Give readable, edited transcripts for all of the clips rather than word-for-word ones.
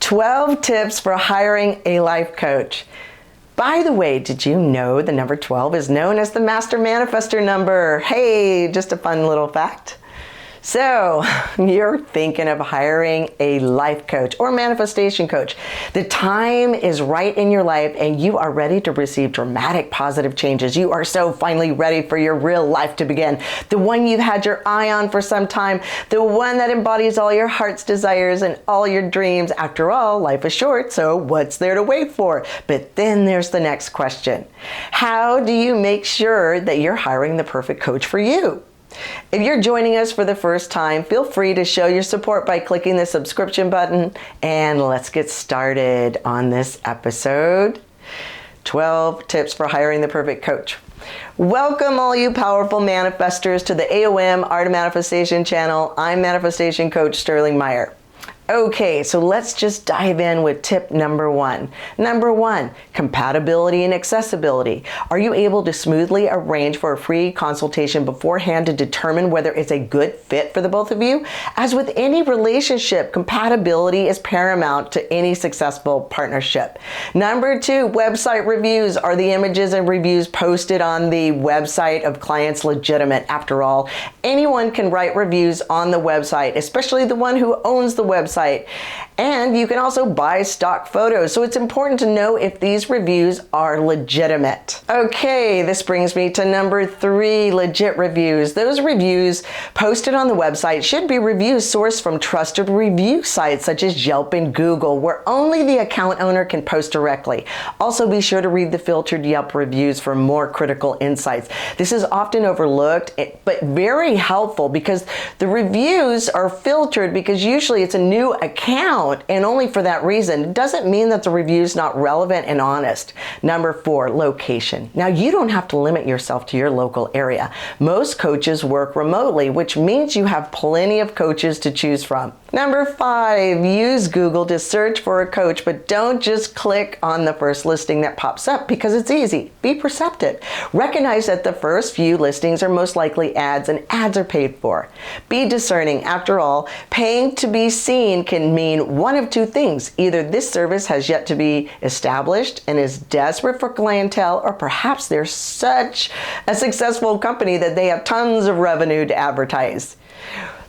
12 tips for hiring a life coach. By the way, did you know the number 12 is known as the Master Manifestor number? Hey, just a fun little fact. So, you're thinking of hiring a life coach or manifestation coach. The time is right in your life and you are ready to receive dramatic positive changes. You are so finally ready for your real life to begin. The one you've had your eye on for some time. The one that embodies all your heart's desires and all your dreams. After all, life is short, so what's there to wait for? But then there's the next question. How do you make sure that you're hiring the perfect coach for you? If you're joining us for the first time, feel free to show your support by clicking the subscription button, and let's get started on this episode. 12 tips for hiring the perfect coach. Welcome all you powerful manifestors to the AOM Art of Manifestation channel. I'm Manifestation Coach Sterling Meyer. Okay, so let's just dive in with tip number one. Number one, compatibility and accessibility. Are you able to smoothly arrange for a free consultation beforehand to determine whether it's a good fit for the both of you? As with any relationship, compatibility is paramount to any successful partnership. Number two, website reviews. Are the images and reviews posted on the website of clients legitimate? After all, anyone can write reviews on the website, especially the one who owns the website. And you can also buy stock photos, so it's important to know if these reviews are legitimate. Okay, this brings me to number three, legit reviews. Those reviews posted on the website should be reviews sourced from trusted review sites such as Yelp and Google, where only the account owner can post directly. Also, be sure to read the filtered Yelp reviews for more critical insights. This is often overlooked, but very helpful because the reviews are filtered because usually it's a new account, and only for that reason. It doesn't mean that the review is not relevant and honest. Number four, location. Now, you don't have to limit yourself to your local area. Most coaches work remotely, which means you have plenty of coaches to choose from. Number five, use Google to search for a coach, but don't just click on the first listing that pops up because it's easy. Be perceptive. Recognize that the first few listings are most likely ads, and ads are paid for. Be discerning. After all, paying to be seen can mean one of two things. Either this service has yet to be established and is desperate for clientele, or perhaps they're such a successful company that they have tons of revenue to advertise.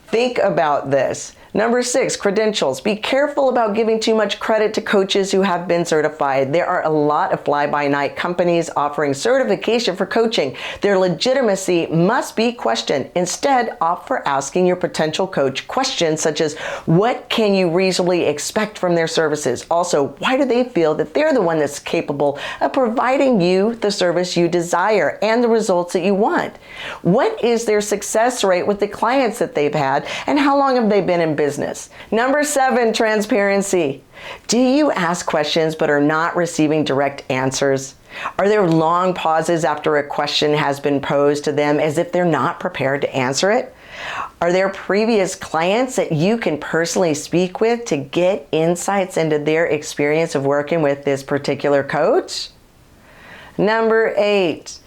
Think about this. Number six, credentials. Be careful about giving too much credit to coaches who have been certified. There are a lot of fly-by-night companies offering certification for coaching. Their legitimacy must be questioned. Instead, opt for asking your potential coach questions such as, what can you reasonably expect from their services? Also, why do they feel that they're the one that's capable of providing you the service you desire and the results that you want? What is their success rate with the clients that they've had, and how long have they been in business? Number seven, transparency. Do you ask questions but are not receiving direct answers? Are there long pauses after a question has been posed to them as if they're not prepared to answer it? Are there previous clients that you can personally speak with to get insights into their experience of working with this particular coach? Number eight,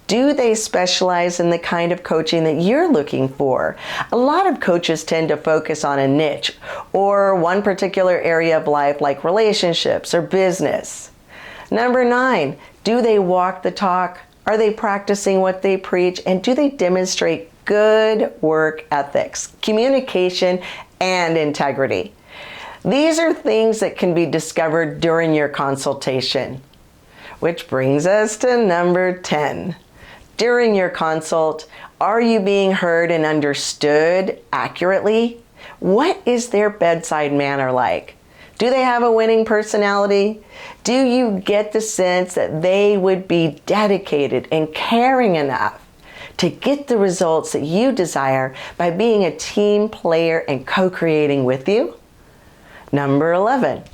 do they specialize in the kind of coaching that you're looking for? A lot of coaches tend to focus on a niche or one particular area of life like relationships or business. Number nine, do they walk the talk? Are they practicing what they preach? And do they demonstrate good work ethics, communication, and integrity? These are things that can be discovered during your consultation. Which brings us to number 10. During your consult, are you being heard and understood accurately? What is their bedside manner like? Do they have a winning personality? Do you get the sense that they would be dedicated and caring enough to get the results that you desire by being a team player and co-creating with you? Number 11.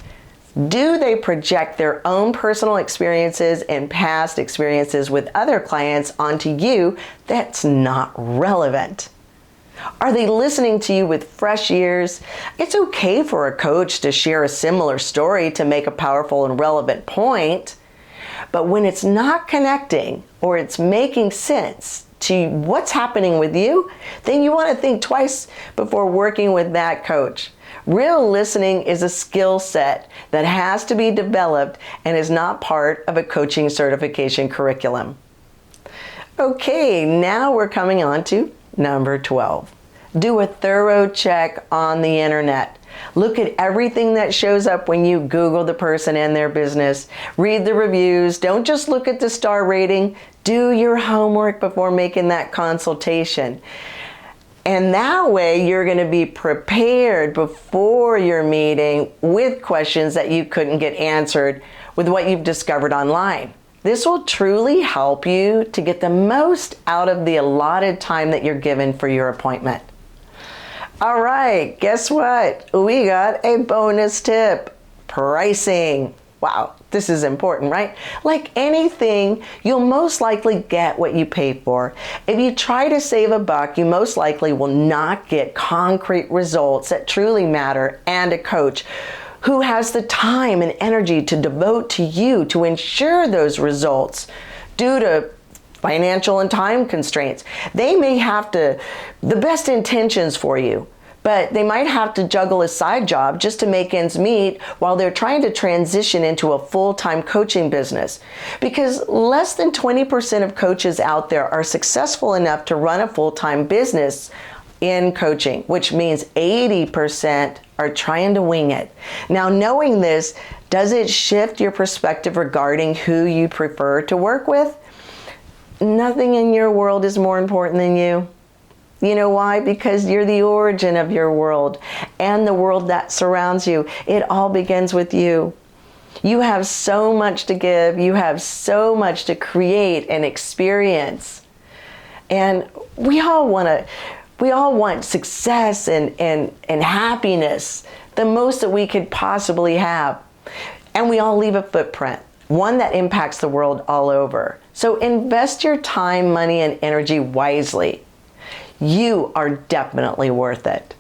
Do they project their own personal experiences and past experiences with other clients onto you that's not relevant? Are they listening to you with fresh ears? It's okay for a coach to share a similar story to make a powerful and relevant point, but when it's not connecting or it's making sense, to what's happening with you, then you want to think twice before working with that coach. Real listening is a skill set that has to be developed and is not part of a coaching certification curriculum. Okay, now we're coming on to number 12. Do a thorough check on the internet. Look at everything that shows up when you Google the person and their business. Read the reviews. Don't just look at the star rating. Do your homework before making that consultation. And that way you're going to be prepared before your meeting with questions that you couldn't get answered with what you've discovered online. This will truly help you to get the most out of the allotted time that you're given for your appointment. All right, guess what? We got a bonus tip. Pricing. Wow, this is important, right? Like anything, you'll most likely get what you pay for. If you try to save a buck, you most likely will not get concrete results that truly matter and a coach who has the time and energy to devote to you to ensure those results due to financial and time constraints. They may have the best intentions for you, but they might have to juggle a side job just to make ends meet while they're trying to transition into a full-time coaching business. Because less than 20% of coaches out there are successful enough to run a full-time business in coaching, which means 80% are trying to wing it. Now, knowing this, does it shift your perspective regarding who you prefer to work with? Nothing in your world is more important than you. You know why? Because you're the origin of your world and the world that surrounds you. It all begins with you. You have so much to give. You have so much to create and experience. And we all want success and happiness, the most that we could possibly have. And we all leave a footprint, one that impacts the world all over. So invest your time, money, and energy wisely. You are definitely worth it.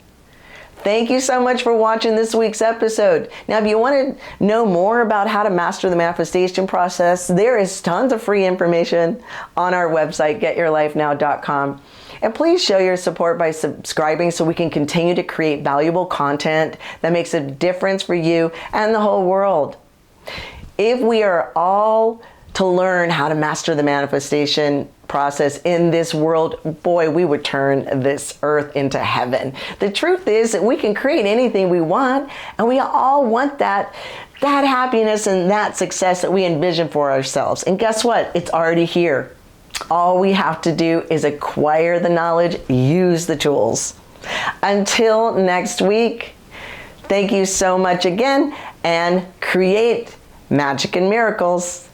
Thank you so much for watching this week's episode. Now, if you want to know more about how to master the manifestation process, there is tons of free information on our website, getyourlifenow.com. And please show your support by subscribing so we can continue to create valuable content that makes a difference for you and the whole world. If we are all to learn how to master the manifestation process in this world, boy, we would turn this earth into heaven. The truth is that we can create anything we want, and we all want that happiness and that success that we envision for ourselves. And guess what? It's already here. All we have to do is acquire the knowledge, use the tools. Until next week, thank you so much again, and create magic and miracles.